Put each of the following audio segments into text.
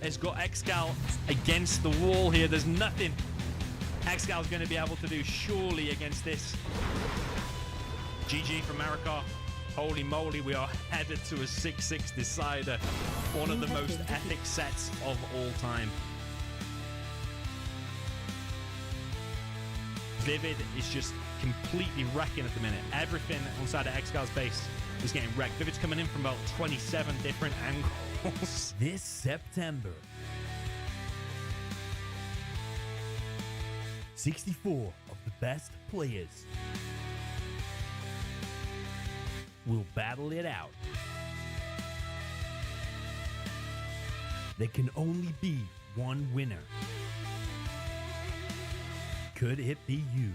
has got Excal against the wall here. There's nothing Excal's going to be able to do surely against this. GG from Marika. Holy moly, we are headed to a 6-6 decider. One of the most epic sets of all time. Vivid is just completely wrecking at the minute. Everything on side of Excal's base is getting wrecked. Vivid's coming in from about 27 different angles. This September, 64 of the best players will battle it out. There can only be one winner. Could it be you?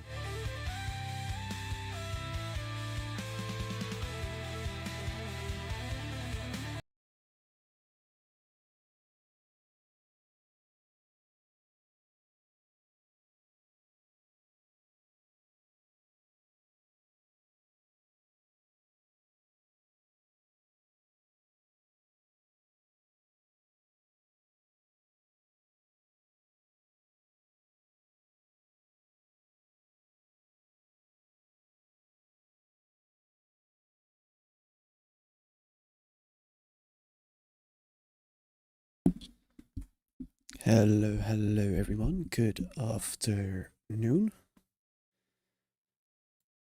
Hello everyone, good afternoon.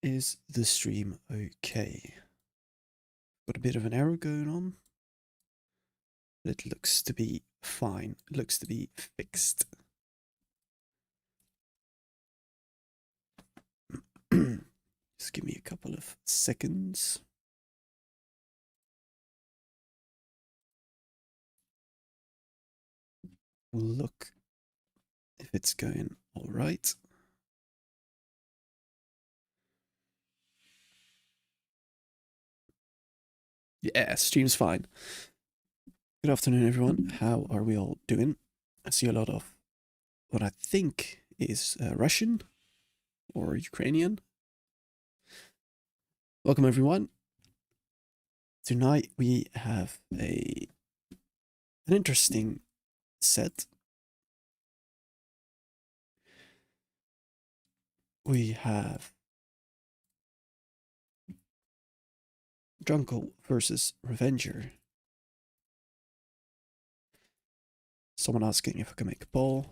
Is the stream okay? Got a bit of an error going on. It looks to be fine, it looks to be fixed. Just give me a couple of seconds. We'll look if it's going all right. Yeah, stream's fine. Good afternoon, everyone. How are we all doing? I see a lot of what I think is Russian or Ukrainian. Welcome, everyone. Tonight we have an interesting set. We have Druncle versus Revenger. Someone asking if I can make a poll.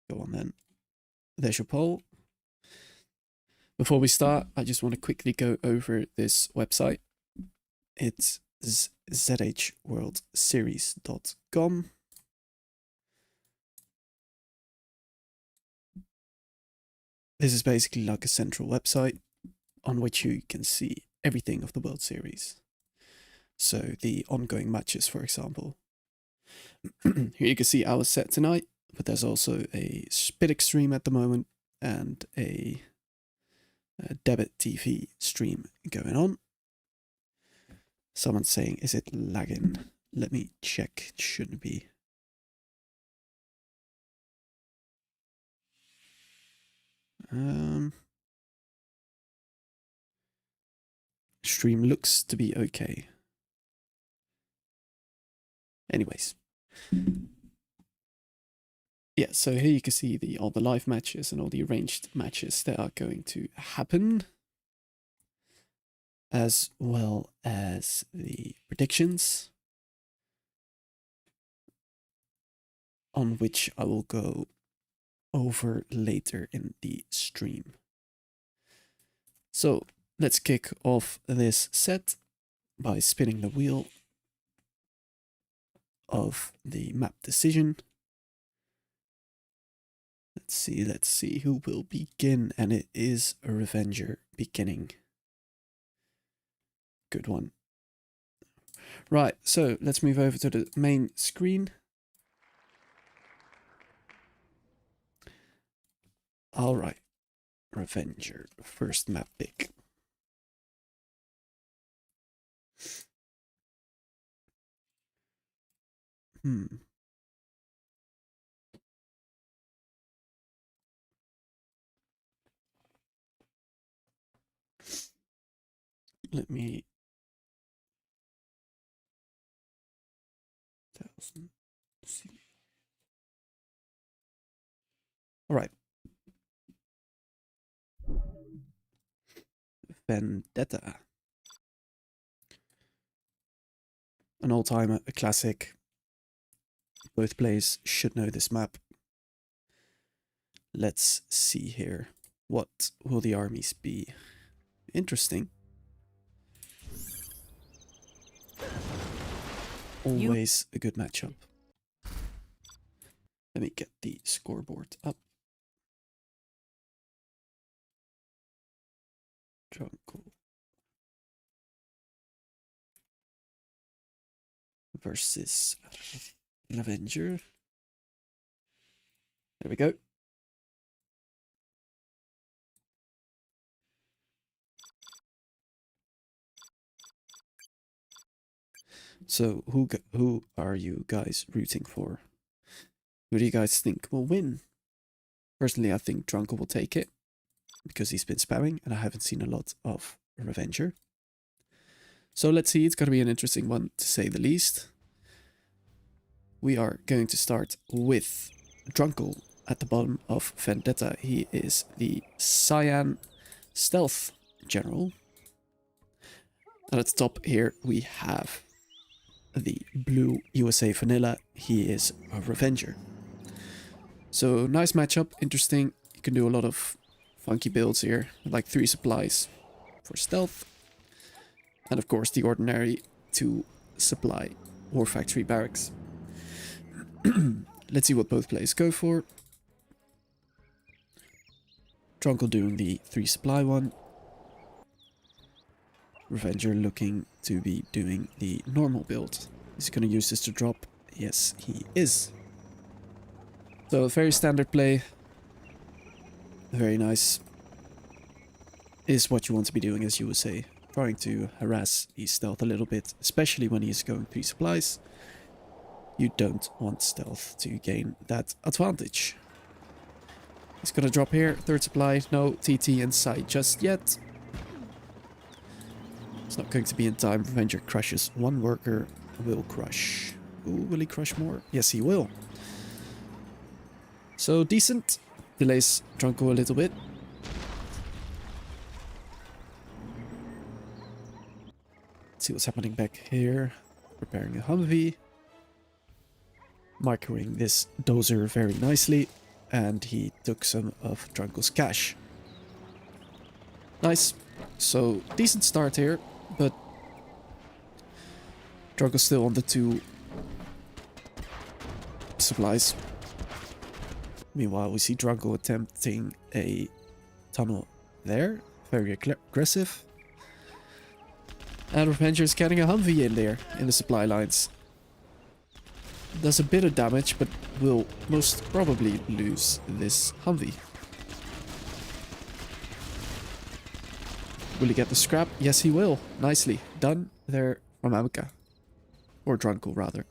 Go on then. There's your poll. Before we start, I just want to quickly go over this website. It's zhworldseries.com. This is basically like a central website on which you can see everything of the World Series. So the ongoing matches, for example. Here you can see our set tonight, but there's also a Spitic stream at the moment and a Debit TV stream going on. Someone's saying, is it lagging? Let me check. It shouldn't be. Stream looks to be okay. Anyways. Yeah, so here you can see all the live matches and all the arranged matches that are going to happen, as well as the predictions, on which I will go over later in the stream. So let's kick off this set by spinning the wheel of the map decision. Let's see who will begin, and it is a Revenger beginning. Good one. Right, so let's move over to the main screen. All right, Revenger, first map pick. Let me 1000 see. Alright. Vendetta. An all-timer, a classic. Both players should know this map. Let's see here. What will the armies be? Interesting. Always a good matchup. Let me get the scoreboard up. Druncle versus Revenger. There we go. So who are you guys rooting for? Who do you guys think will win? Personally, I think Druncle will take it because he's been spamming and I haven't seen a lot of Revenger. So let's see, it's going to be an interesting one to say the least. We are going to start with Druncle at the bottom of Vendetta. He is the Cyan Stealth General. And at the top here we have the blue USA Vanilla. He is a Revenger. So nice matchup, interesting. You can do a lot of funky builds here, like 3 supplies for stealth. And of course the ordinary 2 supply War Factory barracks. Let's see what both players go for. Druncle doing the 3 supply one. Revenger looking to be doing the normal build. Is he going to use this to drop? Yes, he is. So very standard play. Very nice. Is what you want to be doing as USA. Trying to harass his stealth a little bit, especially when he's going 3 supplies. You don't want stealth to gain that advantage. He's gonna drop here, 3rd supply, no TT inside just yet. It's not going to be in time. Revenger crushes 1 worker, will crush. Ooh, will he crush more? Yes, he will. So decent. Delays Druncle a little bit. Let's see what's happening back here. Preparing a Humvee. Microing this dozer very nicely. And he took some of Druncle's cash. Nice. So, decent start here, but Druncle's still on the 2 supplies. Meanwhile, we see Druncle attempting a tunnel there. Very aggressive. And Revenger is getting a Humvee in there, in the supply lines. Does a bit of damage, but will most probably lose this Humvee. Will he get the scrap? Yes, he will. Nicely done there from Amika. Or Druncle, rather.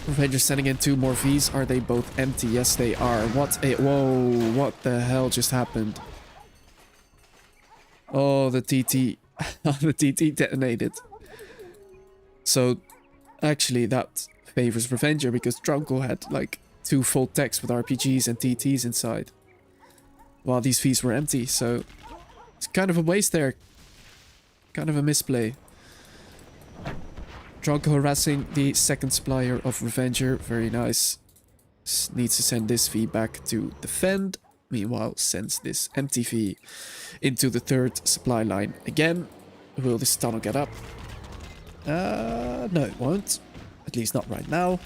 Revenger sending in 2 more Vs. Are they both empty? Yes, they are. What a... Whoa, what the hell just happened? Oh, the TT. The TT detonated. So, actually, that favors Revenger because Druncle had, like, 2 full techs with RPGs and TTs inside. While these Vs were empty, so... It's kind of a waste there. Kind of a misplay. Druncle harassing the 2nd supplier of Revenger. Very nice. Needs to send this V back to defend. Meanwhile, sends this empty V into the 3rd supply line again. Will this tunnel get up? No, it won't. At least not right now.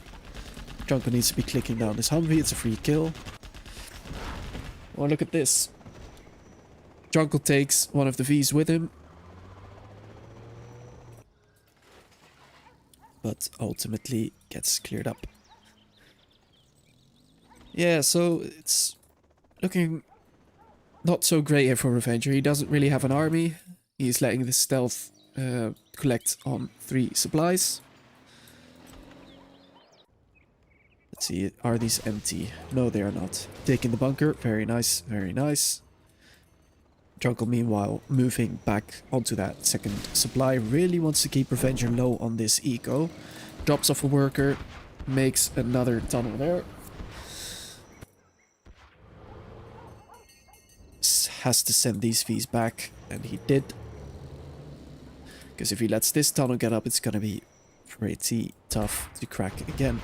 Druncle needs to be clicking down this Humvee. It's a free kill. Oh, look at this. Druncle takes one of the Vs with him. But ultimately gets cleared up. Yeah, so it's looking not so great here for Revenger. He doesn't really have an army. He's letting the stealth collect on 3 supplies. Let's see, are these empty? No, they are not. Taking the bunker, very nice, very nice. Druncle, meanwhile, moving back onto that 2nd supply. Really wants to keep Revenger low on this eco. Drops off a worker, makes another tunnel there. has to send these Vs back, and he did. Because if he lets this tunnel get up, it's gonna be pretty tough to crack again.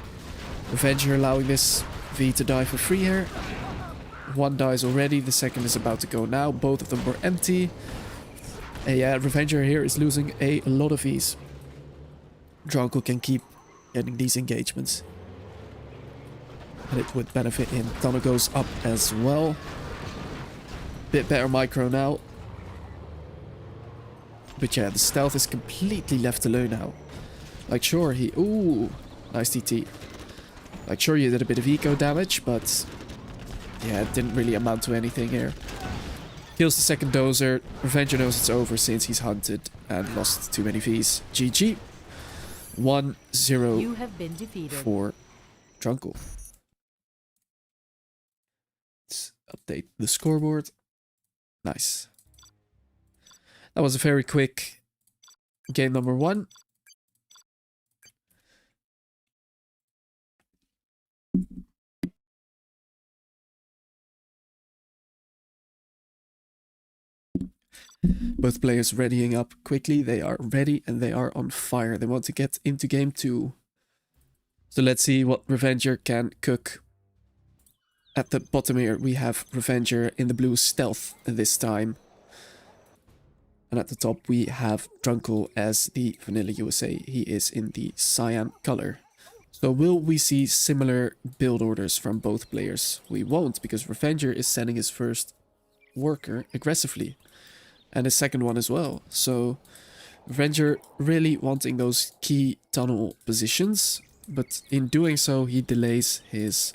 Revenger allowing this V to die for free here. One dies already, the second is about to go now. Both of them were empty. Yeah, Revenger here is losing a lot of Vs. Druncle can keep getting these engagements. And it would benefit him. Tunnel goes up as well. Bit better micro now. But yeah, the stealth is completely left alone now. Like sure he... Ooh, nice TT. Like sure you did a bit of eco damage, but... yeah, it didn't really amount to anything here. Kills the second dozer. Revenger knows it's over since he's hunted and lost too many Vs. GG. 1-0 You have been defeated. for Druncle. Let's update the scoreboard. Nice. That was a very quick game number 1. Both players readying up quickly. They are ready and they are on fire. They want to get into game 2. So let's see what Revenger can cook. At the bottom here we have Revenger in the blue stealth this time. And at the top we have Druncle as the Vanilla USA. He is in the cyan color. So will we see similar build orders from both players? We won't, because Revenger is sending his first worker aggressively. And his second one as well. So Revenger really wanting those key tunnel positions. But in doing so he delays his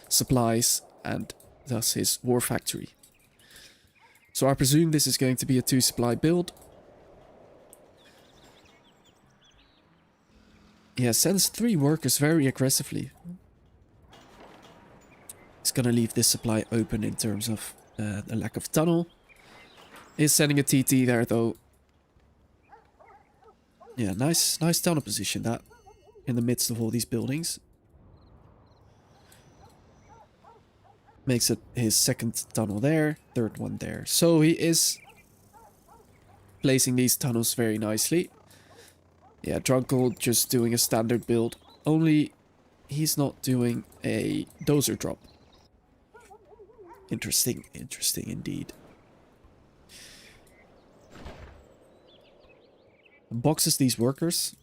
supplies and thus his war factory. So I presume this is going to be a 2 supply build. Yeah, sends 3 workers very aggressively. He's gonna leave this supply open in terms of the lack of tunnel. Is sending a TT there though. Yeah, nice tunnel position that in the midst of all these buildings. Makes it his second tunnel there, third one there. So he is placing these tunnels very nicely. Yeah, Druncle just doing a standard build. Only he's not doing a dozer drop. Interesting indeed. Boxes these workers.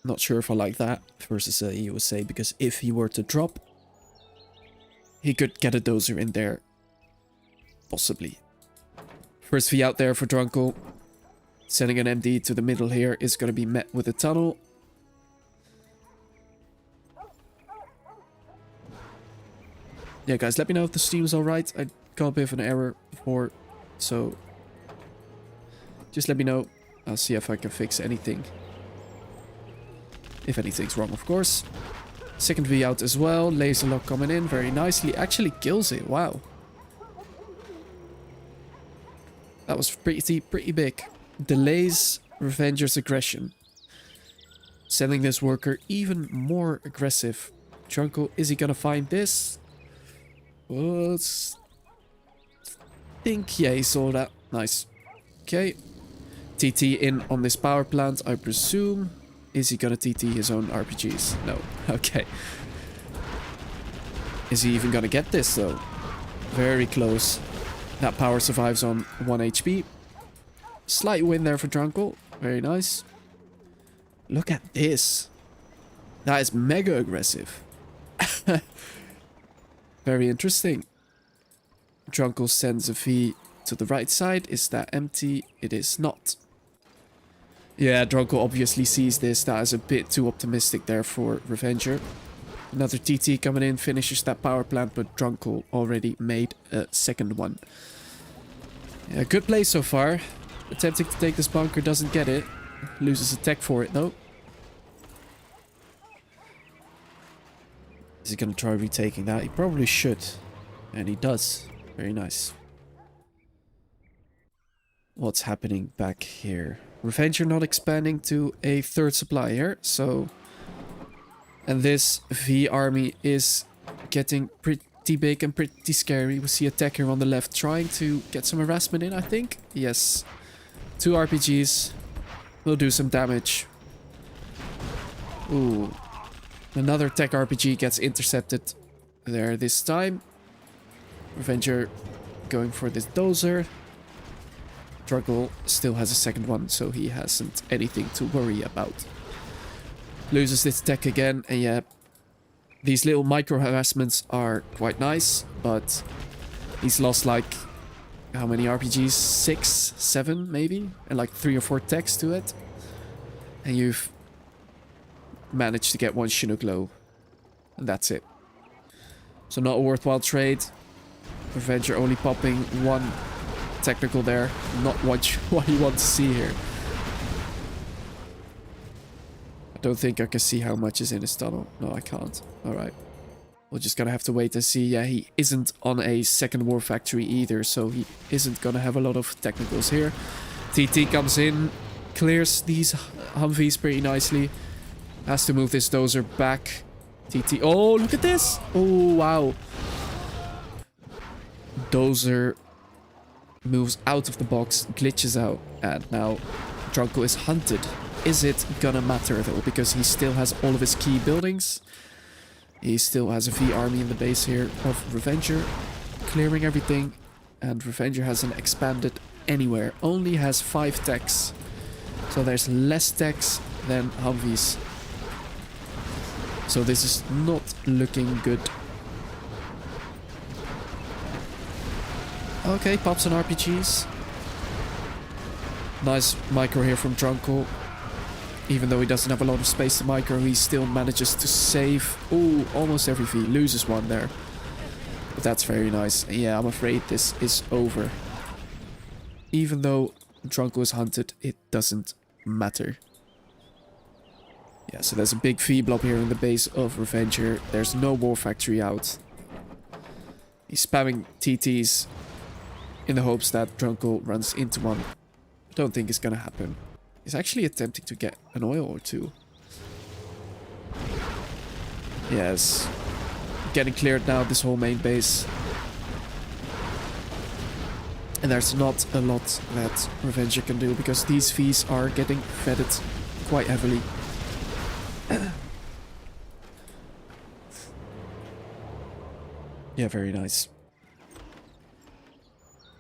Not sure if I like that versus a USA, because if he were to drop, he could get a dozer in there. Possibly. First V out there for Druncle. Sending an MD to the middle here is going to be met with a tunnel. Yeah, guys, let me know if the stream's alright. I got a bit of an error before, so just let me know. I'll see if I can fix anything. If anything's wrong, of course. Second V out as well. Laser lock coming in very nicely. Actually kills it. Wow. That was pretty big. Delays Revenger's aggression. Sending this worker even more aggressive. Druncle, is he gonna find this? Let's think. Yeah, he saw that. Nice. Okay. TT in on this power plant, I presume. Is he gonna TT his own RPGs? No. Okay. Is he even gonna get this though? Very close. That power survives on 1 HP. Slight win there for Druncle. Very nice. Look at this. That is mega aggressive. Very interesting. Druncle sends a V to the right side. Is that empty? It is not. Yeah, Druncle obviously sees this. That is a bit too optimistic there for Revenger. Another TT coming in, finishes that power plant, but Druncle already made a second one. Yeah, good play so far. Attempting to take this bunker, doesn't get it. Loses a tech for it though. Is he gonna try retaking that? He probably should. And he does. Very nice. What's happening back here? Revenger not expanding to a third supply here, so... And this V army is getting pretty pretty big and pretty scary. We see a tech here on the left trying to get some harassment in, I think. Yes. 2 RPGs. Will do some damage. Ooh. Another tech RPG gets intercepted there this time. Revenger going for this dozer. Druncle still has a second one, so he hasn't anything to worry about. Loses this tech again, and yeah, these little micro harassments are quite nice, but he's lost like, how many RPGs? 6, 7 maybe? And like 3 or 4 techs to it. And you've managed to get 1 Chinook low. And that's it. So not a worthwhile trade. Revenger only popping 1 technical there. Not what you want to see here. I don't think I can see how much is in his tunnel. No, I can't. Alright. We're just gonna have to wait and see. Yeah, he isn't on a second war factory either, so he isn't gonna have a lot of technicals here. TT comes in, clears these Humvees pretty nicely. Has to move this dozer back. TT. Oh, look at this! Oh, wow. Dozer moves out of the box, glitches out, and now Druncle is hunted. Is it gonna matter though? Because he still has all of his key buildings. He still has a V army in the base here of Revenger, clearing everything. And Revenger hasn't expanded anywhere. Only has 5 techs. So there's less techs than Humvees. So this is not looking good. Okay, pops and RPGs. Nice micro here from Druncle. Even though he doesn't have a lot of space to micro, he still manages to save. Ooh, almost every V. Loses 1 there. But that's very nice. Yeah, I'm afraid this is over. Even though Druncle is hunted, it doesn't matter. Yeah, so there's a big V blob here in the base of Revenger. There's no war factory out. He's spamming TTs in the hopes that Druncle runs into one. Don't think it's gonna happen. He's actually attempting to get an oil or 2. Yes. Getting cleared now, this whole main base. And there's not a lot that Revenger can do, because these V's are getting fedded quite heavily. Yeah, very nice.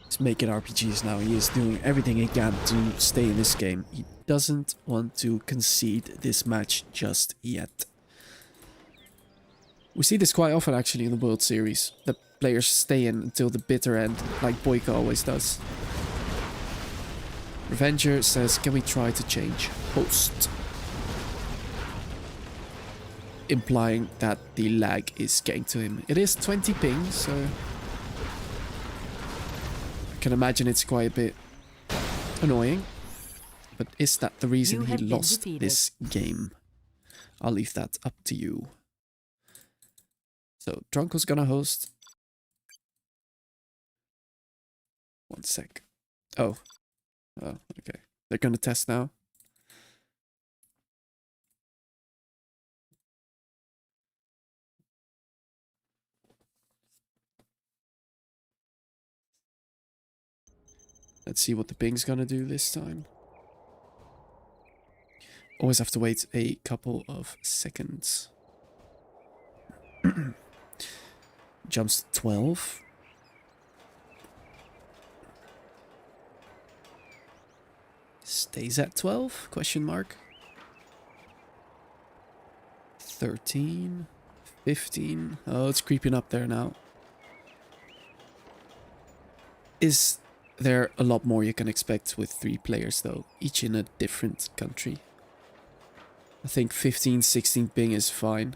He's making RPGs now. He is doing everything he can to stay in this game. He doesn't want to concede this match just yet. We see this quite often actually in the World Series. The players stay in until the bitter end, like Boyka always does. Revenger says, can we try to change host? Implying that the lag is getting to him. It is 20 ping, so I can imagine it's quite a bit annoying. But is that the reason he lost this game? I'll leave that up to you. So, Druncle's gonna host. 1 sec. Oh. Oh, okay. They're gonna test now. Let's see what the ping's gonna do this time. Always have to wait a couple of seconds. Jumps to 12. Stays at 12? Question mark. 13. 15. Oh, it's creeping up there now. Is there a lot more you can expect with 3 players though, each in a different country? I think 15, 16 ping is fine.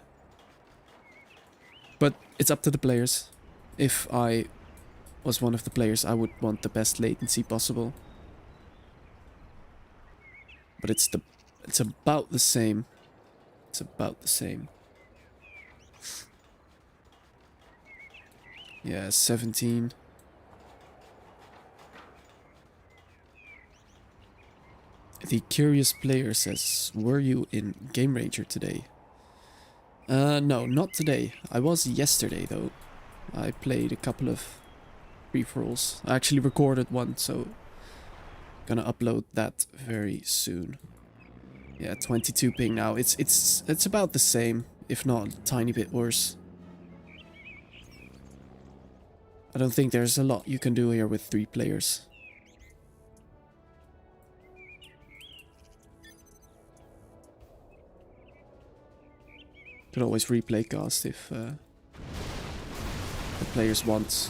But it's up to the players. If I was one of the players, I would want the best latency possible. But it's about the same. It's about the same. Yeah, 17. The curious player says, were you in Game Ranger today? No, not today. I was yesterday though. I played a couple of free-for-alls. I actually recorded one, so gonna upload that very soon. Yeah, 22 ping now. It's about the same, if not a tiny bit worse. I don't think there's a lot you can do here with 3 players. Could always replay cast if the players want.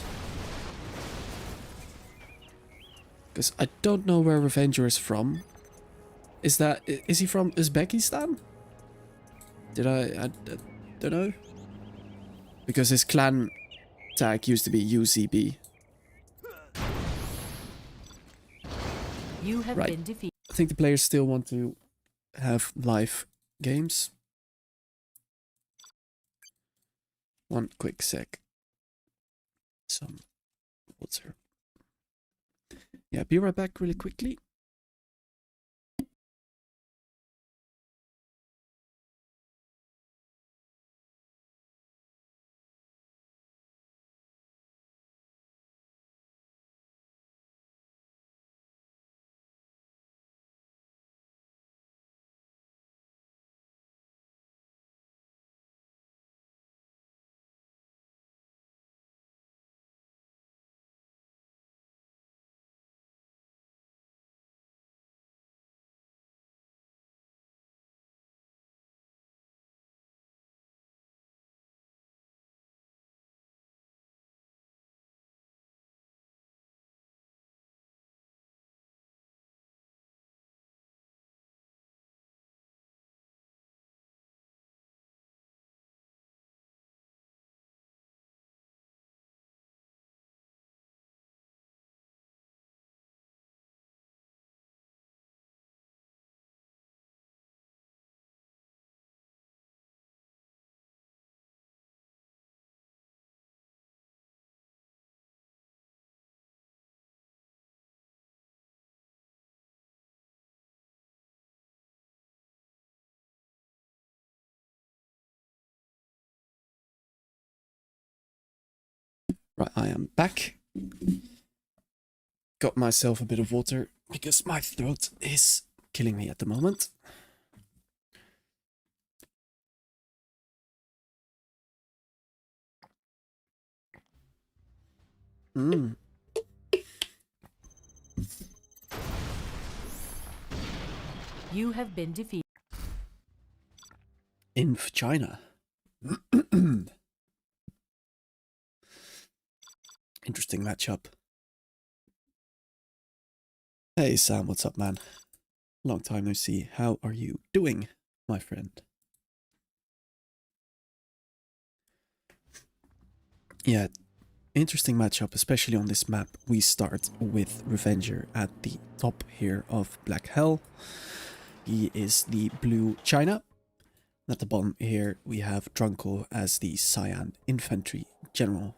Because I don't know where Revenger is from. Is he from Uzbekistan? I don't know. Because his clan tag used to be UZB. You have Right. been defeated. I think the players still want to have live games. One quick sec. Some water. Yeah, be right back really quickly. Right, I am back. Got myself a bit of water because my throat is killing me at the moment. You have been defeated. Inf China. Interesting matchup. Hey Sam, what's up, man? Long time no see. How are you doing, my friend? Yeah, interesting matchup, especially on this map. We start with Revenger at the top here of Black Hell. He is the blue China. At the bottom here, we have Druncle as the Cyan Infantry General.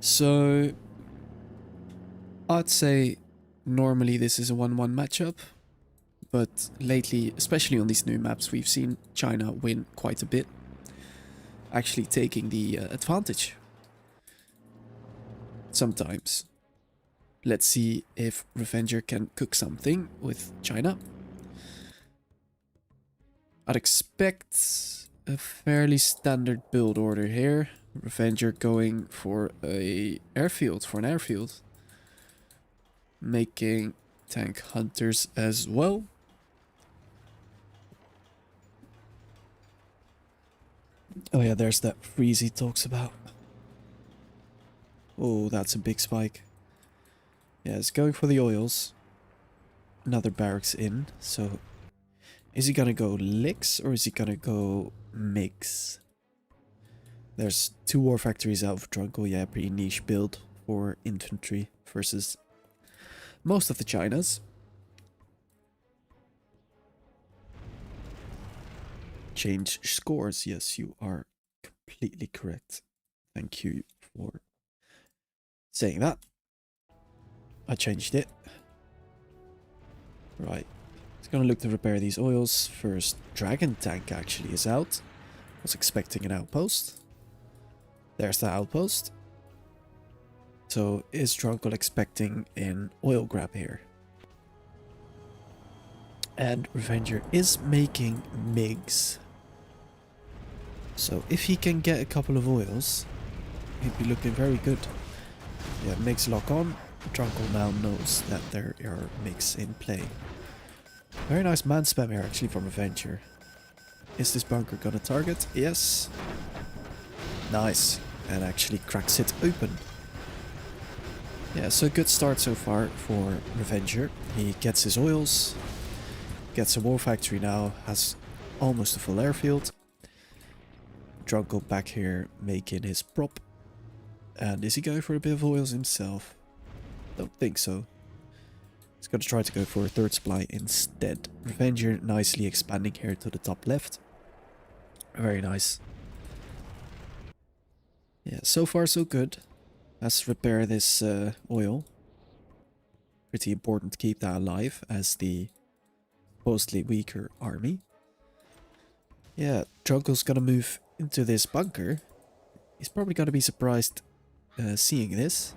So, I'd say normally this is a 1-1 matchup, but lately, especially on these new maps, we've seen China win quite a bit, actually taking the advantage. Sometimes. Let's see if Revenger can cook something with China. I'd expect a fairly standard build order here. Revenger going for an airfield. Making tank hunters as well. Oh yeah, there's that freeze he talks about. Oh, that's a big spike. Yeah, it's going for the oils. Another barracks in, so... Is he gonna go licks or is he gonna go mix? There's 2 war factories out of Druncle. Yeah, pretty niche build for infantry versus most of the Chinas. Change scores. Yes, you are completely correct. Thank you for saying that. I changed it. Right. It's gonna look to repair these oils. First dragon tank actually is out. Was expecting an outpost. There's the outpost. So is Druncle expecting an oil grab here? And Revenger is making MiGs. So if he can get a couple of oils, he'd be looking very good. Yeah, MiGs lock on. Druncle now knows that there are MiGs in play. Very nice man spam here actually from Revenger. Is this bunker gonna target? Yes. Nice. And actually cracks it open. Yeah, so good start so far for Revenger. He gets his oils. Gets a war factory now. Has almost a full airfield. Druncle back here making his prop. And is he going for a bit of oils himself? Don't think so. He's going to try to go for a third supply instead. Revenger nicely expanding here to the top left. Very nice. Yeah, so far so good. Let's repair this oil. Pretty important to keep that alive as the supposedly weaker army. Yeah, Druncle's gonna move into this bunker. He's probably gonna be surprised seeing this.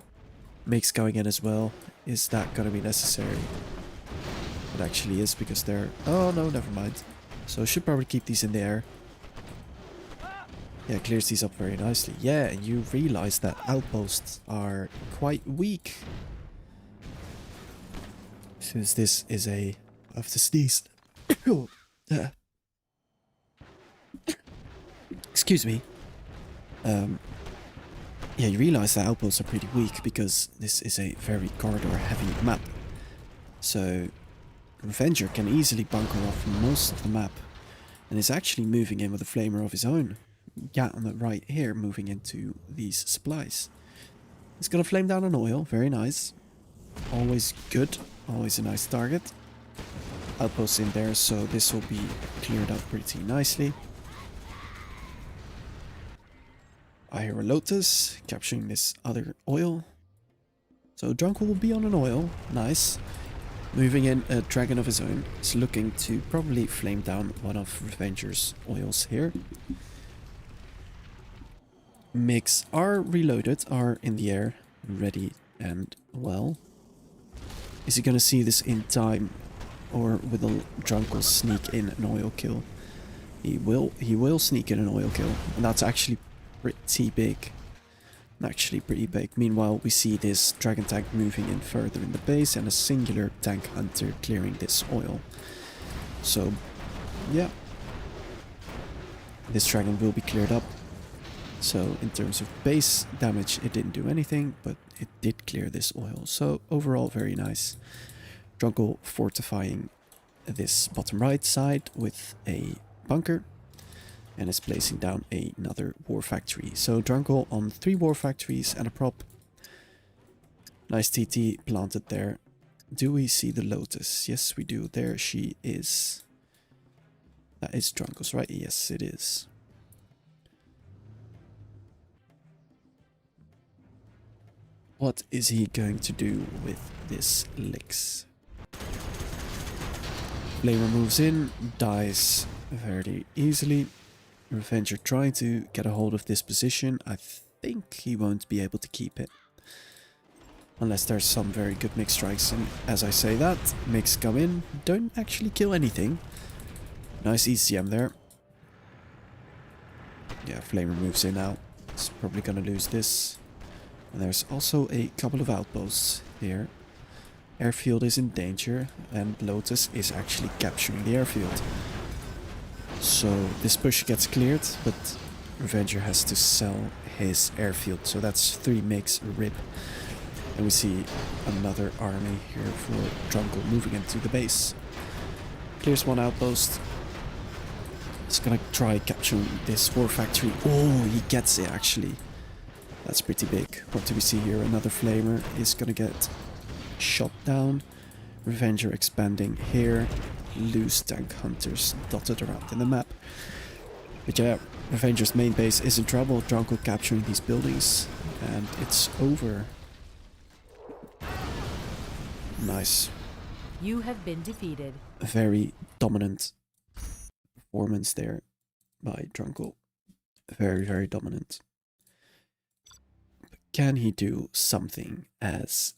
Mix going in as well. Is that gonna be necessary? It actually is because they're... Oh no, never mind. So should probably keep these in the air. Yeah, clears these up very nicely. Yeah, and you realize that outposts are quite weak. Since this is a... I have to sneeze. Excuse me. Yeah, you realize that outposts are pretty weak because this is a very corridor heavy map. So Revenger can easily bunker off most of the map and is actually moving in with a flamer of his own. Yeah, on the right here, moving into these supplies. He's gonna flame down an oil, very nice. Always good, always a nice target. Outposts in there, so this will be cleared up pretty nicely. I hear a Lotus, capturing this other oil. So Druncle will be on an oil, nice. Moving in a dragon of his own. He's looking to probably flame down one of Revenger's oils here. MiGs are reloaded, are in the air, ready and well. Is he gonna see this in time, or will Druncle sneak in an oil kill? He will sneak in an oil kill, and that's actually pretty big. Actually pretty big. Meanwhile, we see this dragon tank moving in further in the base and a singular tank hunter clearing this oil. So, yeah. This dragon will be cleared up. So in terms of base damage, it didn't do anything, but it did clear this oil. So overall, very nice. Druncle fortifying this bottom right side with a bunker. And is placing down another war factory. So Druncle on 3 war factories and a prop. Nice TT planted there. Do we see the Lotus? Yes, we do. There she is. That is Druncle's, right? Yes, it is. What is he going to do with this Licks? Flamer moves in, dies very easily. Revenger trying to get a hold of this position. I think he won't be able to keep it. Unless there's some very good mix strikes. And as I say that, mix come in, don't actually kill anything. Nice ECM there. Yeah, Flamer moves in now. It's probably gonna lose this. And there's also a couple of outposts here. Airfield is in danger, and Lotus is actually capturing the airfield. So this push gets cleared, but Revenger has to sell his airfield. So that's 3 MiGs rip. And we see another army here for Druncle moving into the base. Clears 1 outpost. He's gonna try capturing this war factory. Oh, he gets it actually. That's pretty big. What do we see here? Another flamer is gonna get shot down. Revenger expanding here. Loose tank hunters dotted around in the map. But yeah, Revenger's main base is in trouble. Druncle capturing these buildings. And it's over. Nice. You have been defeated. A very dominant performance there by Druncle. Very, very dominant. can he do something as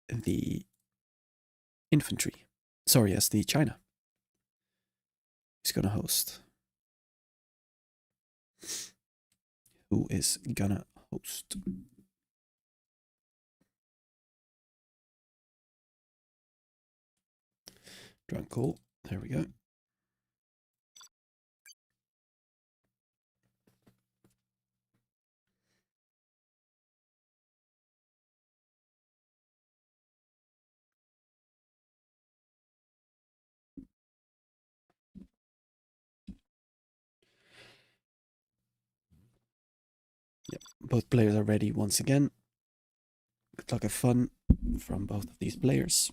the infantry? Sorry, as the China. He's gonna host. Who is gonna host? Druncle. There we go. Yep, both players are ready once again. Good luck and fun from both of these players.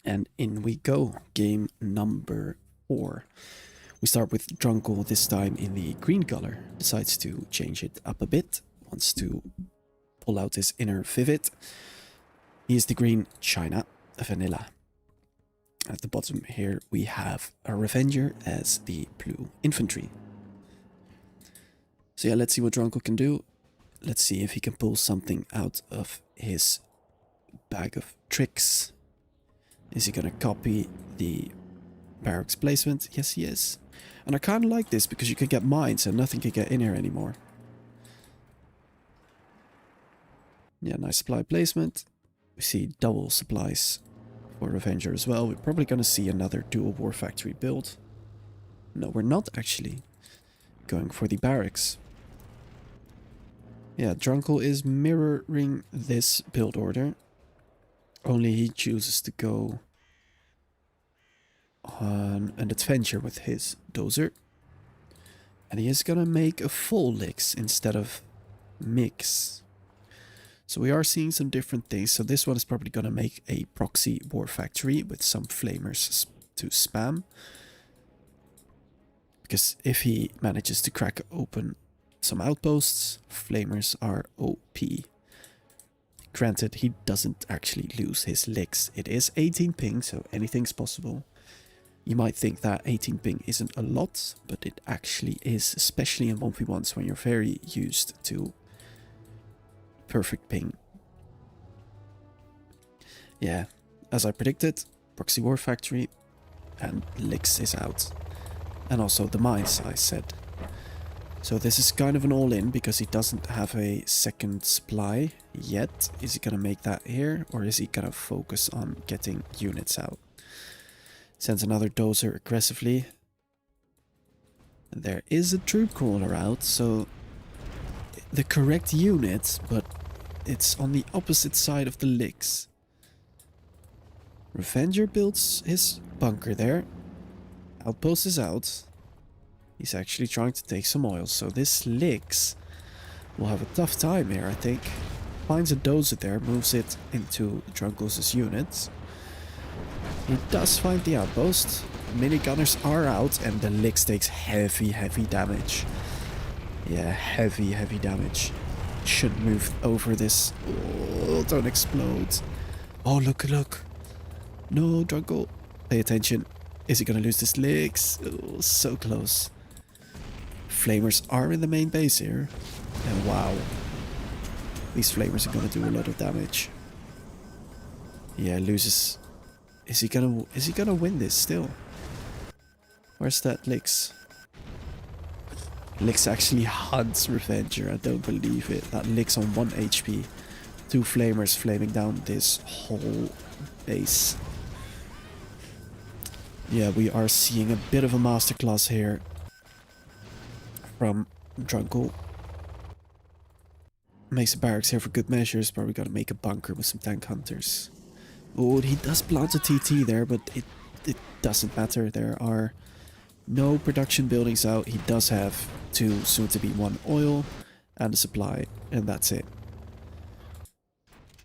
And in we go. Game number 4. We start with Druncle this time in the green color. Decides to change it up a bit. Wants to pull out his inner Vivid. He is the green China Vanilla. At the bottom here we have a Revenger as the blue infantry. So yeah, let's see what Druncle can do. Let's see if he can pull something out of his bag of tricks. Is he gonna copy the barracks placement? Yes, he is. And I kind of like this because you can get mines and nothing can get in here anymore. Yeah, nice supply placement. We see double supplies for Revenger as well. We're probably gonna see another dual war factory build. No, we're not actually going for the barracks. Yeah, Druncle is mirroring this build order. Only he chooses to go on an adventure with his dozer. And he is gonna make a full licks instead of mix. So we are seeing some different things. So this one is probably gonna make a proxy war factory with some flamers to spam. Because if he manages to crack open some outposts, flamers are OP. Granted, he doesn't actually lose his licks. It is 18 ping, so anything's possible. You might think that 18 ping isn't a lot, but it actually is, especially in 1v1s when you're very used to perfect ping. Yeah, as I predicted, proxy war factory and licks is out. And also the mines, I said. So this is kind of an all-in because he doesn't have a second supply yet. Is he gonna make that here, or is he gonna focus on getting units out? Sends another dozer aggressively. There is a troop crawler out, so the correct unit, but it's on the opposite side of the licks. Revenger builds his bunker there. Outpost is out. He's actually trying to take some oil, so this licks will have a tough time here, I think. Finds a dozer there, moves it into Druncle's units. He does find the outpost. Minigunners are out, and the licks takes heavy damage. Yeah, heavy damage. Should move over this. Oh, don't explode. Oh, look. No, Druncle. Pay attention. Is he gonna lose this licks? Oh, so close. Flamers are in the main base here. And wow. These flamers are gonna do a lot of damage. Yeah, loses. Is he gonna win this still? Where's that Licks? Licks actually hunts Revenger. I don't believe it. That Licks on 1 HP. 2 flamers flaming down this whole base. Yeah, we are seeing a bit of a masterclass here from Druncle. Makes a barracks here for good measures, but we gotta make a bunker with some tank hunters. Oh, he does plant a TT there, but it doesn't matter. There are no production buildings out. He does have 2, soon to be 1 oil and a supply, and that's it.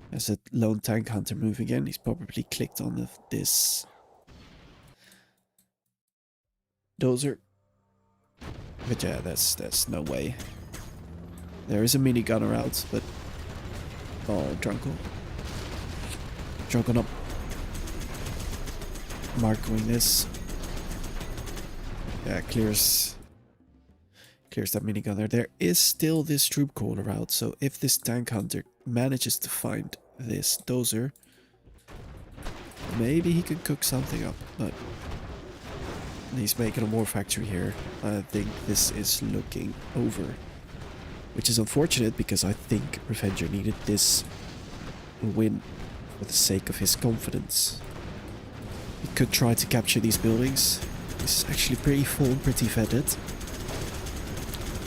There's a lone tank hunter moving in. He's probably clicked on this dozer. But yeah, that's no way. There is a minigunner out, but oh, Druncle. Drunken up. Marking this. Yeah, clears Clears that minigunner. There is still this troop crawler out, so if this tank hunter manages to find this dozer, maybe he can cook something up, but he's making a war factory here. I think this is looking over, which is unfortunate because I think Revenger needed this win for the sake of his confidence. He could try to capture these buildings. He's actually pretty full and pretty vetted.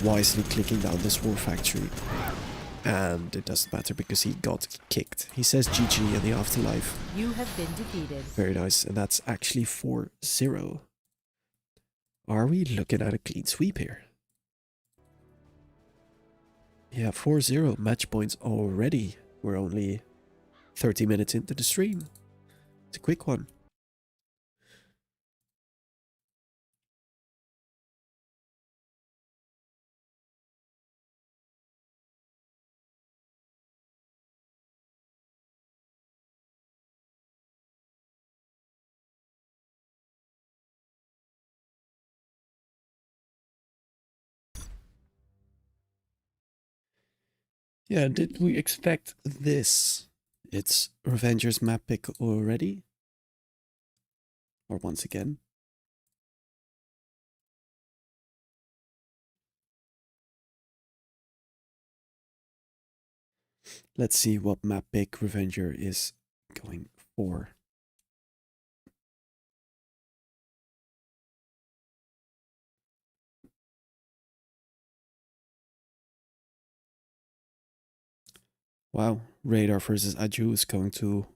Wisely clicking down this war factory. And it doesn't matter because he got kicked. He says GG in the afterlife. You have been defeated. Very nice. And that's actually 4-0. Are we looking at a clean sweep here? Yeah, 4-0 match points already. We're only 30 minutes into the stream. It's a quick one. Yeah, did we expect this? It's Revenger's map pick already? Or once again? Let's see what map pick Revenger is going for. Wow, Radar versus Aju is going to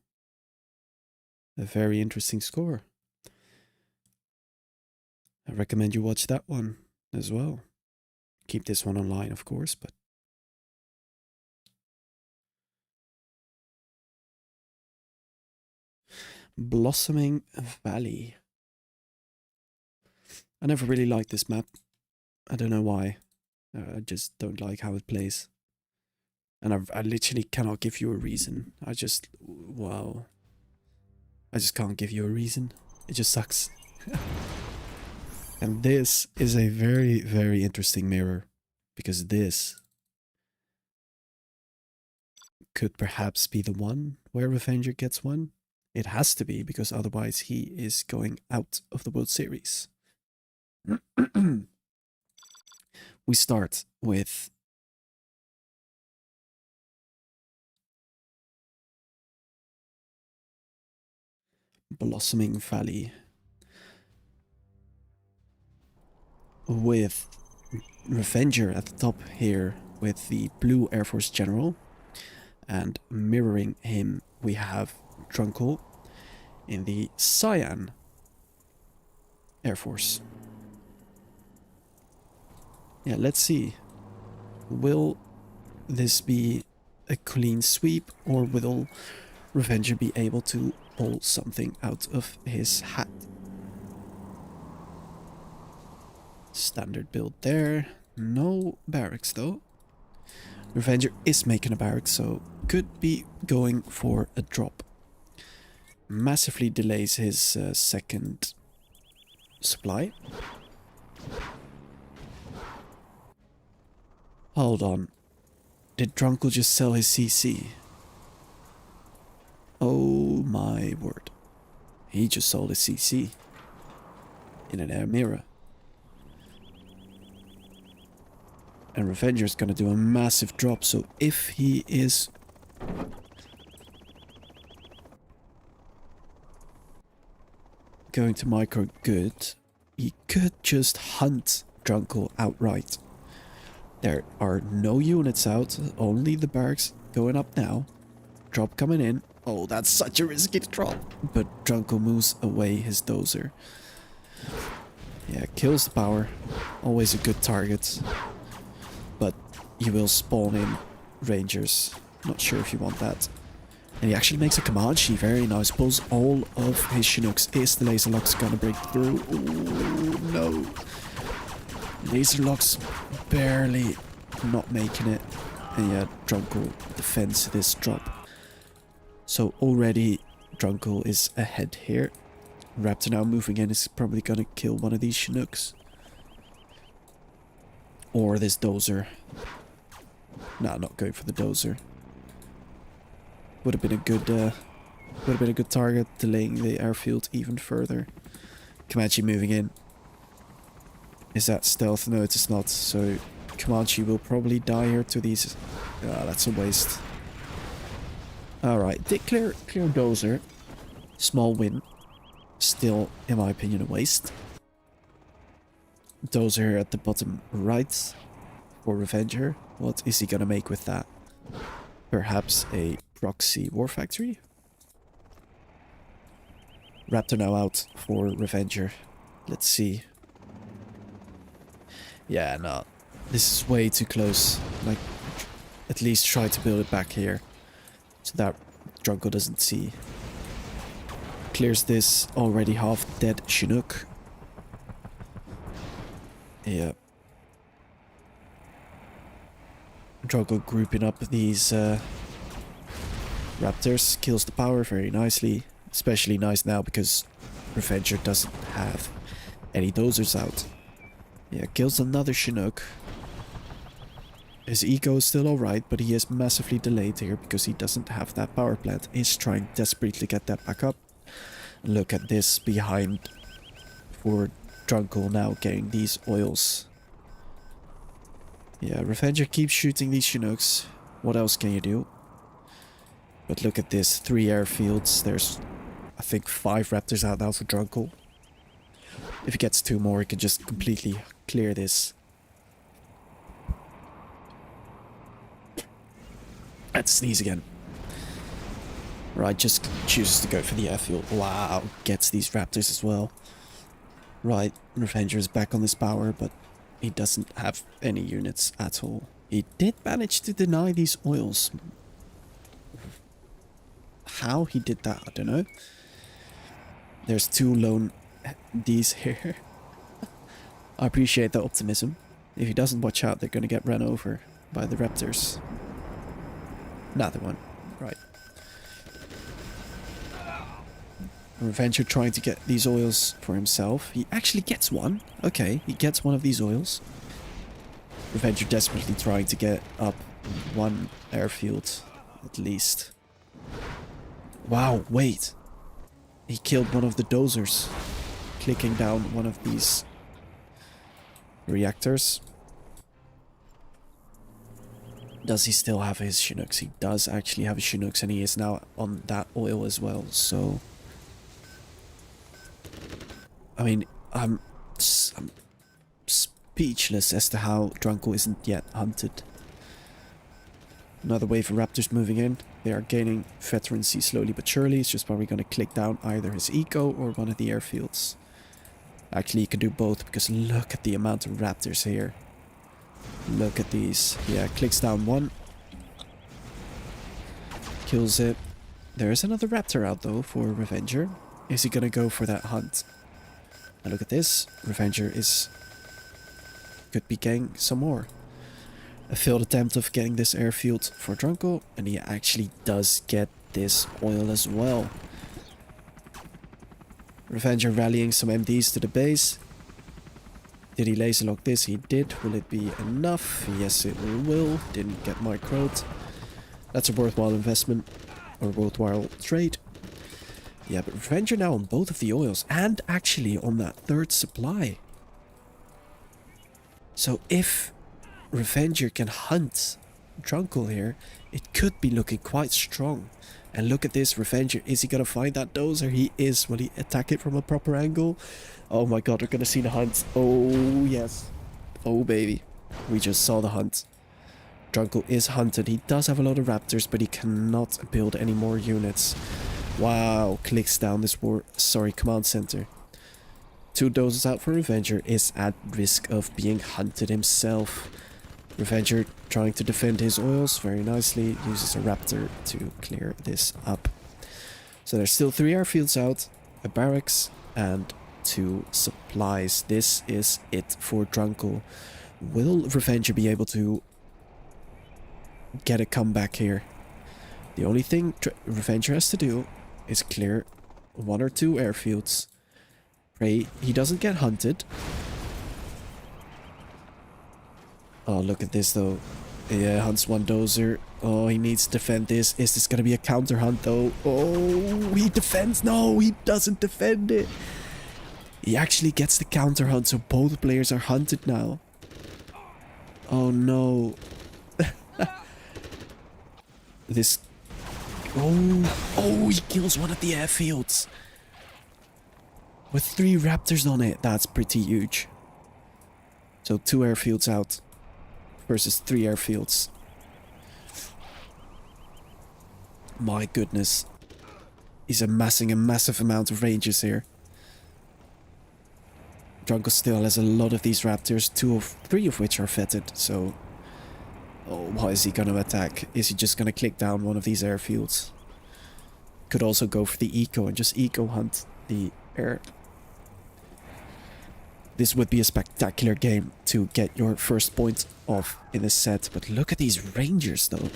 a very interesting score. I recommend you watch that one as well. Keep this one online, of course, but Blossoming Valley. I never really liked this map. I don't know why. I just don't like how it plays. And I literally cannot give you a reason. Wow. I just can't give you a reason. It just sucks. And this is a very, very interesting mirror. Because this could perhaps be the one where Revenger gets one. It has to be, because otherwise he is going out of the World Series. We start with Blossoming Valley with Revenger at the top here with the blue Air Force General, and mirroring him we have Druncle in the cyan Air Force. Yeah, let's see. Will this be a clean sweep, or will Revenger be able to pull something out of his hat? Standard build there. No barracks though. Revenger is making a barracks, so could be going for a drop. Massively delays his second supply. Hold on. Did Druncle just sell his CC? Oh my word. He just sold his CC. In an air mirror. And Revenger's gonna do a massive drop, so if he is going to micro good, he could just hunt Druncle outright. There are no units out, only the barracks going up now. Drop coming in. Oh, that's such a risky drop. But Druncle moves away his dozer. Yeah, kills the power. Always a good target. But you will spawn in Rangers. Not sure if you want that. And he actually makes a Comanche. Very nice. Pulls all of his Chinooks. Is the laser lock's gonna break through? Ooh, no. Laser lock's barely not making it. And yeah, Druncle defends this drop. So already Druncle is ahead here. Raptor now moving in is probably gonna kill one of these Chinooks. Or this dozer. Nah, not going for the dozer. Would have been a good target, delaying the airfield even further. Comanche moving in. Is that stealth? No, it is not. So Comanche will probably die here to these. Ah, that's a waste. Alright, clear dozer. Small win. Still, in my opinion, a waste. Dozer here at the bottom right for Revenger. What is he gonna make with that? Perhaps a proxy war factory? Raptor now out for Revenger. Let's see. Yeah, no. This is way too close. Like, at least try to build it back here. So that Druncle doesn't see. Clears this already half dead Chinook. Yeah. Druncle grouping up these raptors. Kills the power very nicely. Especially nice now because Revenger doesn't have any dozers out. Yeah, kills another Chinook. His eco is still alright, but he is massively delayed here because he doesn't have that power plant. He's trying desperately to get that back up. Look at this behind for Druncle now getting these oils. Yeah, Revenger keeps shooting these Chinooks. What else can you do? But look at this, 3 airfields. There's, I think, 5 raptors out now for Druncle. If he gets 2 more, he can just completely clear this. Let's sneeze again. Right, just chooses to go for the airfield. Wow, gets these raptors as well. Right, Revenger is back on this power, but he doesn't have any units at all. He did manage to deny these oils. How he did that, I don't know. There's 2 lone Ds here. I appreciate the optimism. If he doesn't watch out, they're gonna get run over by the raptors. Another one. Right. Revenger trying to get these oils for himself. He actually gets one. Okay, he gets one of these oils. Revenger desperately trying to get up 1 airfield, at least. Wow, wait. He killed one of the dozers, clicking down one of these reactors. Does he still have his Chinooks? He does actually have his Chinooks, and he is now on that oil as well, so... I mean, I'm speechless as to how Druncle isn't yet hunted. Another wave of raptors moving in. They are gaining veterancy slowly but surely. It's just probably going to click down either his eco or one of the airfields. Actually, you can do both, because look at the amount of raptors here. Look at these. Yeah, clicks down 1. Kills it. There is another raptor out though for Revenger. Is he going to go for that hunt? Now look at this. Revenger could be getting some more. A failed attempt of getting this airfield for Druncle, and he actually does get this oil as well. Revenger rallying some MDs to the base. Did he laser lock this? He did. Will it be enough? Yes, it will. Didn't get microed. That's a worthwhile investment, or worthwhile trade. Yeah, but Revenger now on both of the oils, and actually on that 3rd supply. So if Revenger can hunt Druncle here, it could be looking quite strong. And look at this, Revenger, is he gonna find that dozer? He is. Will he attack it from a proper angle? Oh my god, we're gonna see the hunt. Oh yes. Oh baby. We just saw the hunt. Druncle is hunted. He does have a lot of raptors, but he cannot build any more units. Wow, clicks down this command center. 2 dozers out for Revenger, is at risk of being hunted himself. Revenger trying to defend his oils very nicely, uses a raptor to clear this up. So there's still 3 airfields out, a barracks, and 2 supplies. This is it for Druncle. Will Revenger be able to get a comeback here? The only thing Revenger has to do is clear 1 or 2 airfields. Pray he doesn't get hunted. Oh, look at this though. Yeah, hunts one dozer. Oh, he needs to defend this. Is this gonna be a counter hunt though? Oh, he defends. No, he doesn't defend it. He actually gets the counter hunt, so both players are hunted now. Oh no. This... Oh, he kills one of the airfields. With 3 raptors on it. That's pretty huge. So 2 airfields out versus 3 airfields. My goodness. He's amassing a massive amount of rangers here. Druncle still has a lot of these raptors, 3 of which are fetid, so... Oh, what is he gonna attack? Is he just gonna click down one of these airfields? Could also go for the eco and just eco hunt the air. This would be a spectacular game to get your first point off in this set, but look at these rangers though.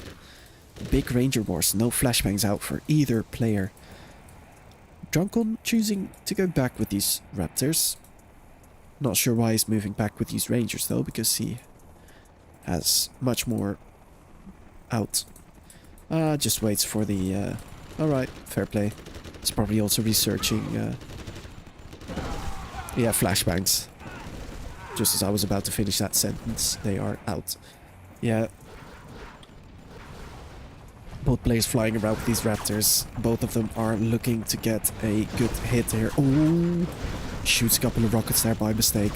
Big ranger wars, no flashbangs out for either player. Druncle choosing to go back with these raptors. Not sure why he's moving back with these rangers though, because he has much more out. Just waits for the... Alright, fair play. He's probably also researching... Yeah, flashbangs. Just as I was about to finish that sentence, they are out. Yeah. Both players flying around with these raptors. Both of them are looking to get a good hit here. Oh! Shoots a couple of rockets there by mistake.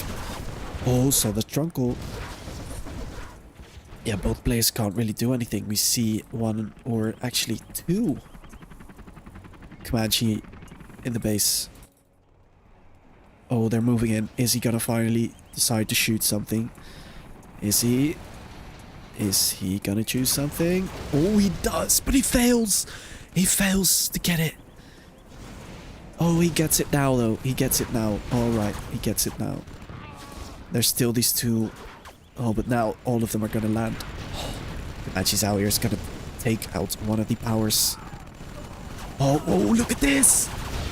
Oh, so the Druncle... Yeah, both players can't really do anything. We see 1 or actually 2 Comanche in the base. Oh, they're moving in. Is he gonna finally decide to shoot something? Is he? Is he gonna choose something? Oh, he does, but he fails! He fails to get it. Oh, he gets it now though. He gets it now. Alright, he gets it now. There's still these 2... Oh, but now all of them are gonna land. Comanche's out here is gonna take out one of the powers. Oh, look at this!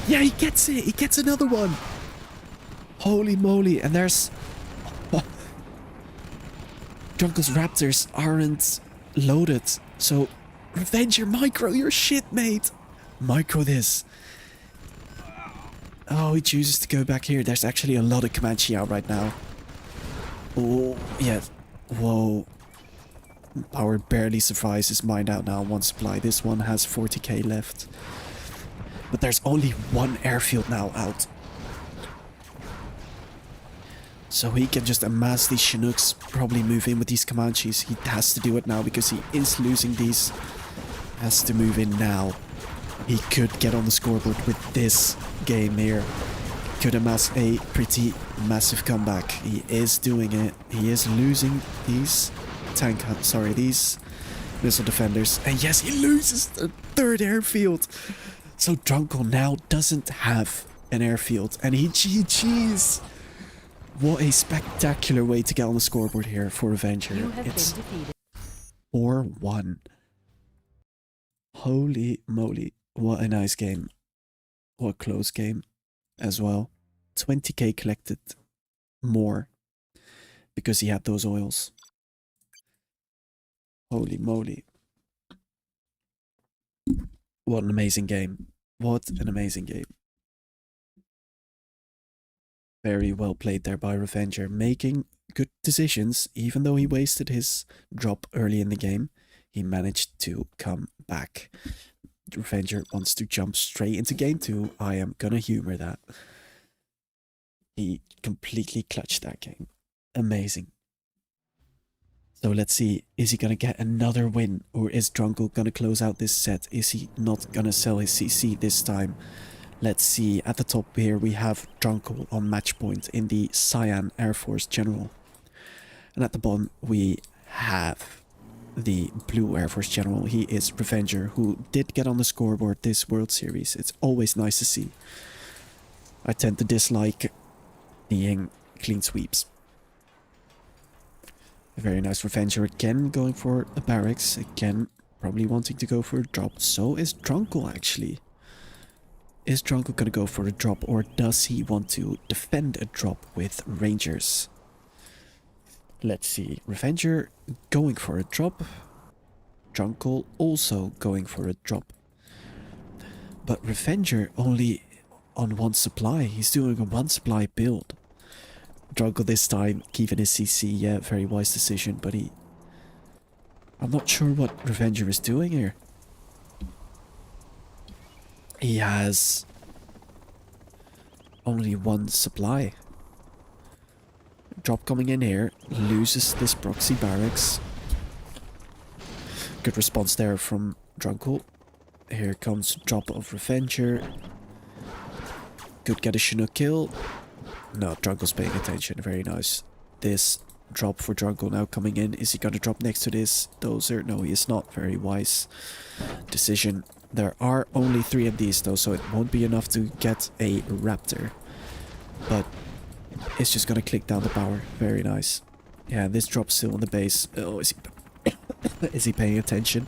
Yeah, he gets it! He gets another one! Holy moly, and there's... Oh. Druncle's raptors aren't loaded, so... Revenger, micro your shit, mate! Micro this. Oh, he chooses to go back here. There's actually a lot of Comanche out right now. Oh, yeah. Whoa. Power barely survives his mind out now. 1 supply. This one has 40k left. But there's only 1 airfield now out. So he can just amass these Chinooks. Probably move in with these Comanches. He has to do it now because he is losing these. Has to move in now. He could get on the scoreboard with this game here. Could amass a pretty massive comeback. He is doing it. He is losing these these missile defenders. And yes, he loses the 3rd airfield. So Druncle now doesn't have an airfield. And he GG's. What a spectacular way to get on the scoreboard here for Revenger. It's 4-1. Holy moly. What a nice game. What a close game as well. 20k collected more because he had those oils. Holy moly. What an amazing game. What an amazing game. Very well played there by Revenger, making good decisions. Even though he wasted his drop early in the game, he managed to come back. Revenger wants to jump straight into game 2. I am gonna humor that. He completely clutched that game. Amazing. So let's see, is he gonna get another win, or is Druncle gonna close out this set? Is he not gonna sell his CC this time? Let's see, at the top here we have Druncle on match point in the Cyan Air Force General. And at the bottom we have the Blue Air Force General. He is Revenger, who did get on the scoreboard this World Series. It's always nice to see. I tend to dislike being clean sweeps. A very nice Revenger again, going for a barracks. Again, probably wanting to go for a drop. So is Druncle actually. Is Druncle gonna go for a drop, or does he want to defend a drop with Rangers? Let's see. Revenger going for a drop. Druncle also going for a drop. But Revenger only on one supply. He's doing a one supply build. Druncle this time, keeping his CC. Yeah, very wise decision, but I'm not sure what Revenger is doing here. He has only one supply. Drop coming in here, loses this proxy barracks. Good response there from Druncle. Here comes drop of Revenger. Could get a Chinook kill. No, Druncle's paying attention, very nice. This drop for Druncle now coming in. Is he gonna drop next to this dozer? No, he is not. Very wise decision. There are only 3 of these though, so it won't be enough to get a Raptor. But it's just gonna click down the power. Very nice. Yeah, this drop's still on the base. Oh, is he is he paying attention?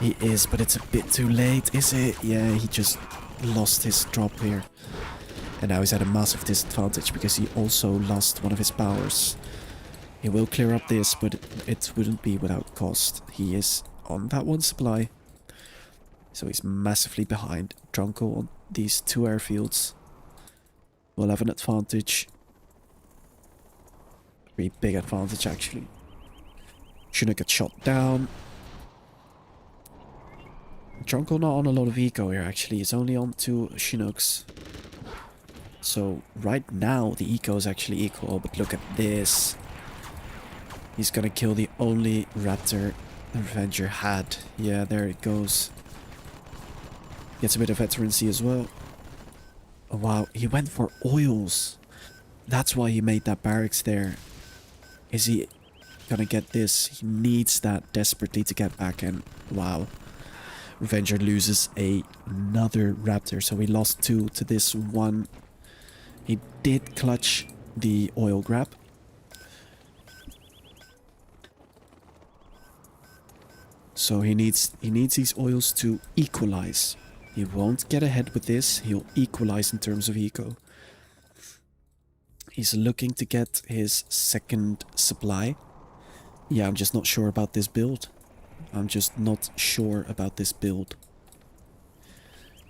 He is, but it's a bit too late, is it? Yeah, he just lost his drop here. And now he's at a massive disadvantage because he also lost one of his powers. He will clear up this, but it wouldn't be without cost. He is on that one supply. So he's massively behind. Druncle on these 2 airfields will have an advantage. Pretty big advantage actually. Chinook get shot down. Druncle not on a lot of eco here actually. He's only on 2 Chinooks. So right now the eco is actually equal, but look at this. He's gonna kill the only Raptor the Revenger had. Yeah, there it goes. Gets a bit of veterancy as well. Oh, wow, he went for oils. That's why he made that barracks there. Is he gonna get this? He needs that desperately to get back in. Wow. Revenger loses another Raptor, so he lost 2 to this one. He did clutch the oil grab. So he needs these oils to equalize. He won't get ahead with this. He'll equalize in terms of eco. He's looking to get his 2nd supply. Yeah, I'm just not sure about this build.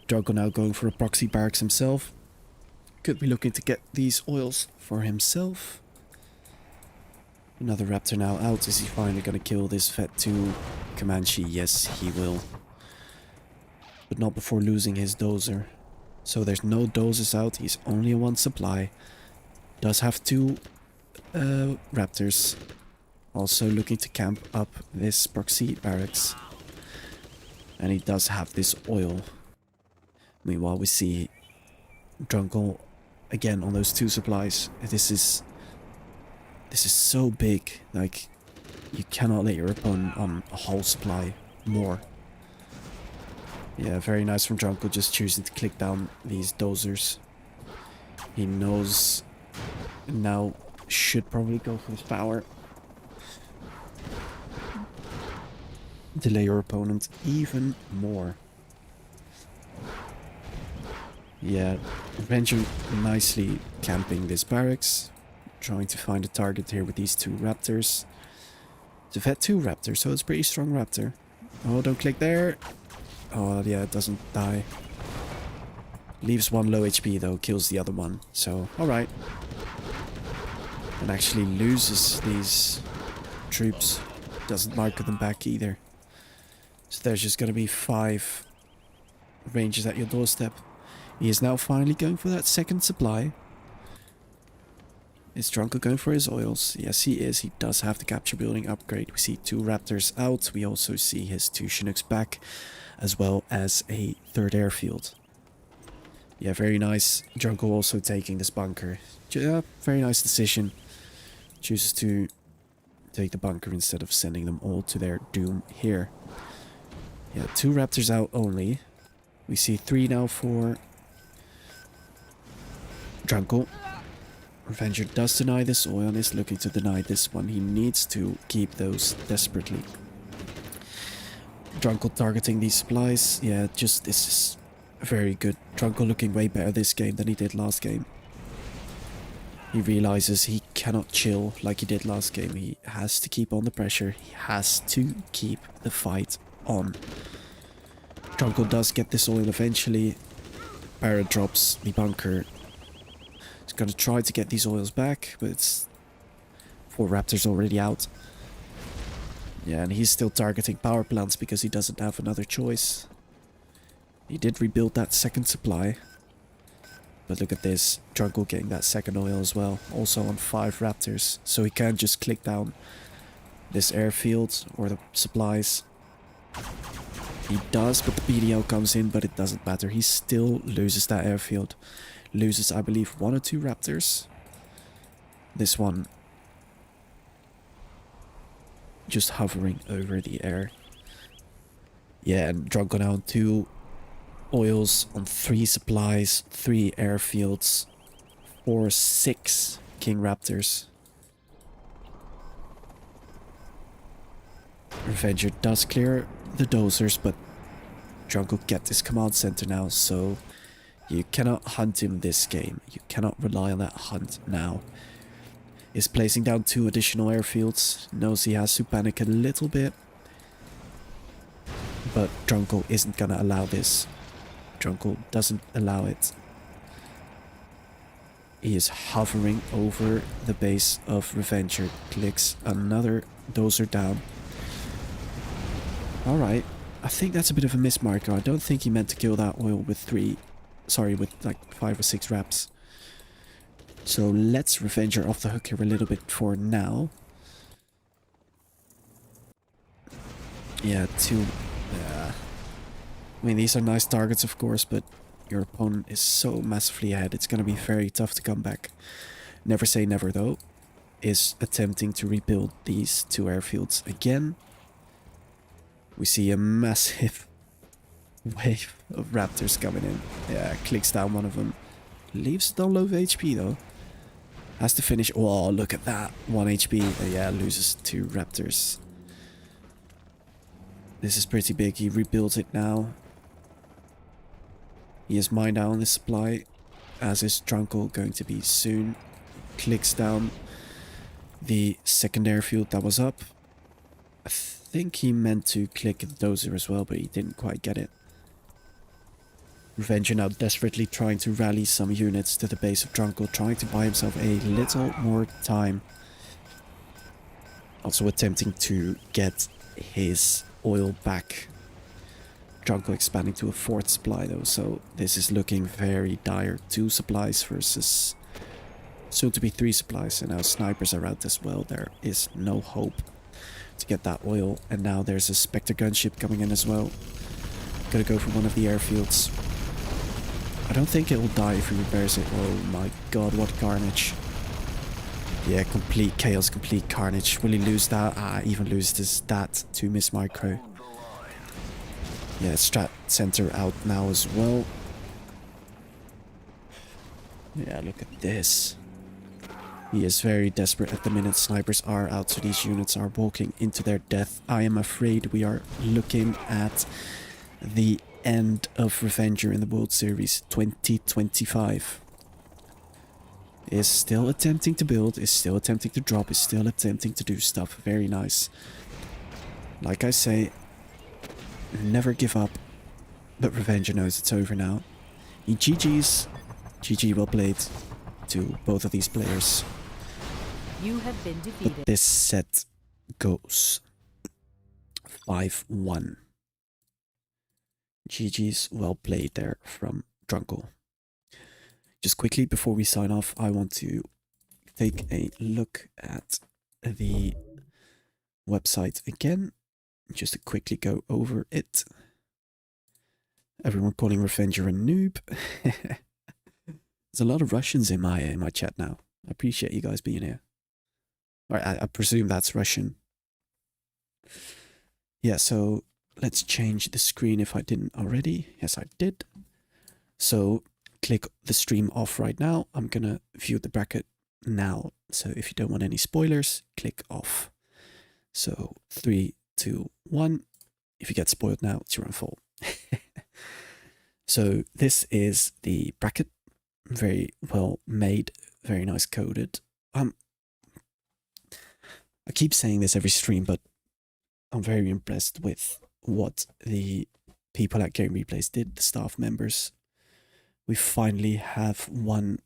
Druncle now going for a proxy barracks himself. Could be looking to get these oils for himself. Another Raptor now out. Is he finally going to kill this Vet 2 Comanche? Yes, he will. But not before losing his dozer. So there's no dozers out. He's only on 1 supply. Does have 2 Raptors. Also looking to camp up this proxy barracks. And he does have this oil. Meanwhile, we see Druncle again on those 2 supplies. This is so big. Like, you cannot let your opponent on a whole supply more. Yeah, very nice from Druncle, just choosing to click down these dozers. He knows now should probably go for his power. Delay your opponent even more. Yeah, Revenger nicely camping this barracks. Trying to find a target here with these 2 Raptors. It's a Vet 2 Raptor, so it's a pretty strong Raptor. Oh, don't click there. Oh, yeah, it doesn't die. Leaves 1 low HP though, kills the other one. So, alright. And actually loses these troops. Doesn't mark them back either. So there's just going to be 5 Rangers at your doorstep. He is now finally going for that 2nd supply. Is Druncle going for his oils? Yes, he is. He does have the capture building upgrade. We see 2 Raptors out. We also see his 2 Chinooks back, as well as a 3rd airfield. Yeah, very nice. Druncle also taking this bunker. Yeah, very nice decision. Chooses to take the bunker instead of sending them all to their doom here. Yeah, 2 Raptors out only. We see 3 now for Druncle. Revenger does deny this oil and is looking to deny this one. He needs to keep those desperately. Druncle targeting these supplies. Yeah, just this is very good. Druncle looking way better this game than he did last game. He realizes he cannot chill like he did last game. He has to keep on the pressure. He has to keep the fight on. Druncle does get this oil eventually. Barra drops the bunker. He's gonna try to get these oils back, but it's 4 raptors already out. Yeah, and he's still targeting power plants because he doesn't have another choice. He did rebuild that second supply. But look at this, Druncle getting that second oil as well, also on 5 raptors, so he can't just click down this airfield or the supplies. He does, but the PDL comes in, but it doesn't matter. He still loses that airfield. Loses, I believe, 1 or 2 raptors. This one just hovering over the air. Yeah, and Druncle now on 2 oils on 3 supplies, 3 airfields, 4, 6 King Raptors. Revenger does clear the dozers, but Druncle get this command center now, so you cannot hunt him this game. You cannot rely on that hunt now. Is placing down 2 additional airfields, knows he has to panic a little bit, but Druncle isn't gonna allow this. Druncle doesn't allow it. He is hovering over the base of Revenger. Clicks another dozer down. Alright, I think that's a bit of a mismarker. I don't think he meant to kill that oil with with like 5 or 6 raps. So let's Revenger off the hook here a little bit for now. Yeah, 2... I mean, these are nice targets, of course, but your opponent is so massively ahead. It's going to be very tough to come back. Never say never, though. Is attempting to rebuild these 2 airfields again. We see a massive wave of raptors coming in. Yeah, clicks down one of them. Leaves it on low HP, though. Has to finish. Oh, look at that. 1 HP. Yeah, loses 2 raptors. This is pretty big. He rebuilds it now. He is mined down the supply, as is Druncle going to be soon. Clicks down the second airfield that was up. I think he meant to click the dozer as well, but he didn't quite get it. Revenger now desperately trying to rally some units to the base of Druncle, trying to buy himself a little more time. Also attempting to get his oil back. Druncle expanding to a 4th supply though, so this is looking very dire. 2 supplies versus soon to be 3 supplies, and now snipers are out as well. There is no hope to get that oil, and now there's a Spectre gunship coming in as well. Gotta go for one of the airfields. I don't think it will die if he repairs it. Oh my god, what carnage. Yeah, complete chaos, complete carnage. Will he lose that? Even loses his stat to miss micro. Yeah, strat center out now as well. Yeah, look at this. He is very desperate at the minute. Snipers are out, so these units are walking into their death. I am afraid we are looking at the end of Revenger in the World Series 2025. Is still attempting to build, is still attempting to drop, is still attempting to do stuff. Very nice. Like I say, never give up. But Revenger knows it's over now. He GG's. GG, well played to both of these players. You have been defeated. But this set goes 5-1. GG's, well played there from Druncle. Just quickly before we sign off, I want to take a look at the website again, just to quickly go over it. Everyone calling Revenger a noob. There's a lot of Russians in my chat now. I appreciate you guys being here. Or I presume that's Russian. Yeah, so let's change the screen if I didn't already. Yes, I did. So click the stream off right now. I'm gonna view the bracket now. So if you don't want any spoilers, click off. So 3, 2, 1. If you get spoiled now, it's your own fault. So this is the bracket. Very well made, very nice coded. I keep saying this every stream, but I'm very impressed with what the people at Game Replays did, the staff members. We finally have one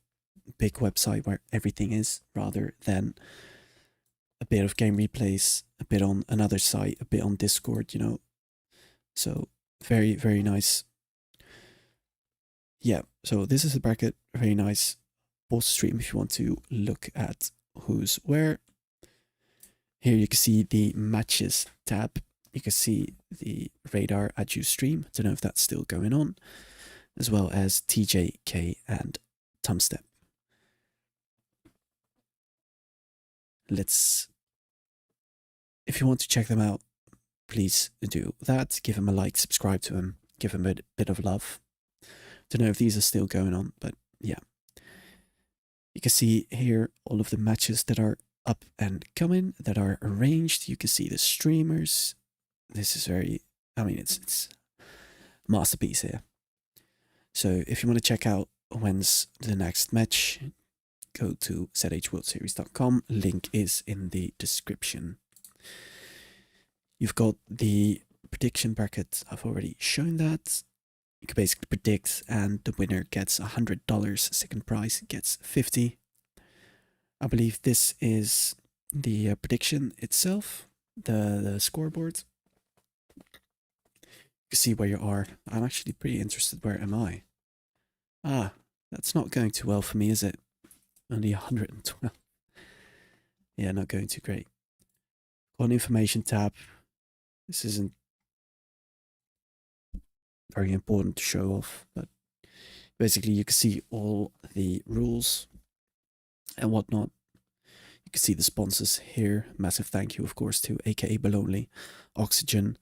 big website where everything is, rather than a bit of Game Replays, a bit on another site, a bit on Discord, you know. So very, very nice. Yeah, so this is the bracket, very nice boss stream if you want to look at who's where. Here you can see the matches tab. You can see the radar at you stream. Don't know if that's still going on, as well as TJK and Tumstep. If you want to check them out, please do that. Give them a like, subscribe to them, give them a bit of love. Don't know if these are still going on, but yeah. You can see here all of the matches that are up and coming, that are arranged. You can see the streamers. This is very, I mean, it's masterpiece here. So if you want to check out when's the next match, go to zhworldseries.com. Link is in the description. You've got the prediction bracket. I've already shown that. You can basically predict, and the winner gets $100. Second prize gets $50. I believe this is the prediction itself, the scoreboard. You can see where you are. I'm actually pretty interested. Where am I? Ah, that's not going too well for me, is it? Only 112. Yeah, not going too great. Got an information tab. This isn't very important to show off, but basically you can see all the rules and whatnot. You can see the sponsors here. Massive thank you, of course, to AKA Baloney, Oxygen,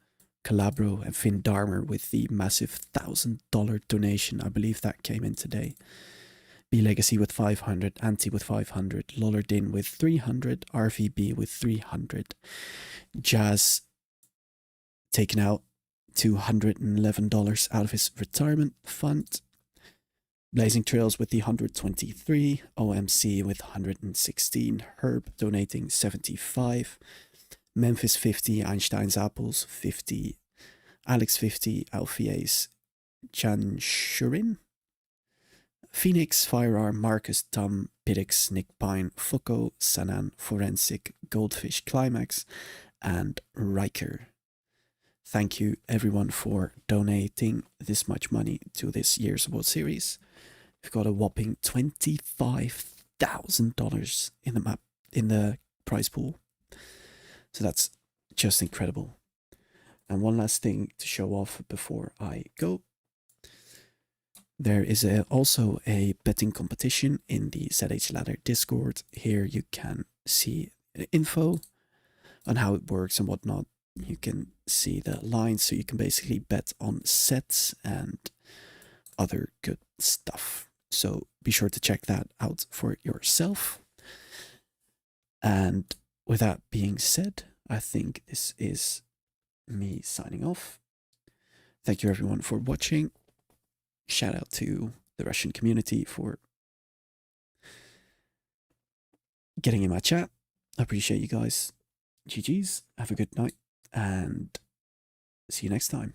Calabro, and Finn Darmer with the massive $1,000 donation. I believe that came in today. B Legacy with 500, Anti with 500, Lollardin with 300, RVB with 300, Jazz taking out $211 out of his retirement fund, Blazing Trails with the 123, OMC with 116, Herb donating 75, Memphis 50, Einstein's Apples 50, Alex 50, Alfies, Jan Shurin, Phoenix, Firearm, Marcus, Tom, Pidix, Nick Pine, Foucault, Sanan, Forensic, Goldfish, Climax, and Riker. Thank you everyone for donating this much money to this year's World Series. We've got a whopping $25,000 in the prize pool. So that's just incredible. And one last thing to show off before I go. There is also a betting competition in the ZH Ladder Discord. Here you can see info on how it works and whatnot. You can see the lines, so you can basically bet on sets and other good stuff. So be sure to check that out for yourself. And with that being said, I think this is me signing off. Thank you everyone for watching. Shout out to the Russian community for getting in my chat. I appreciate you guys. GG's. Have a good night and see you next time.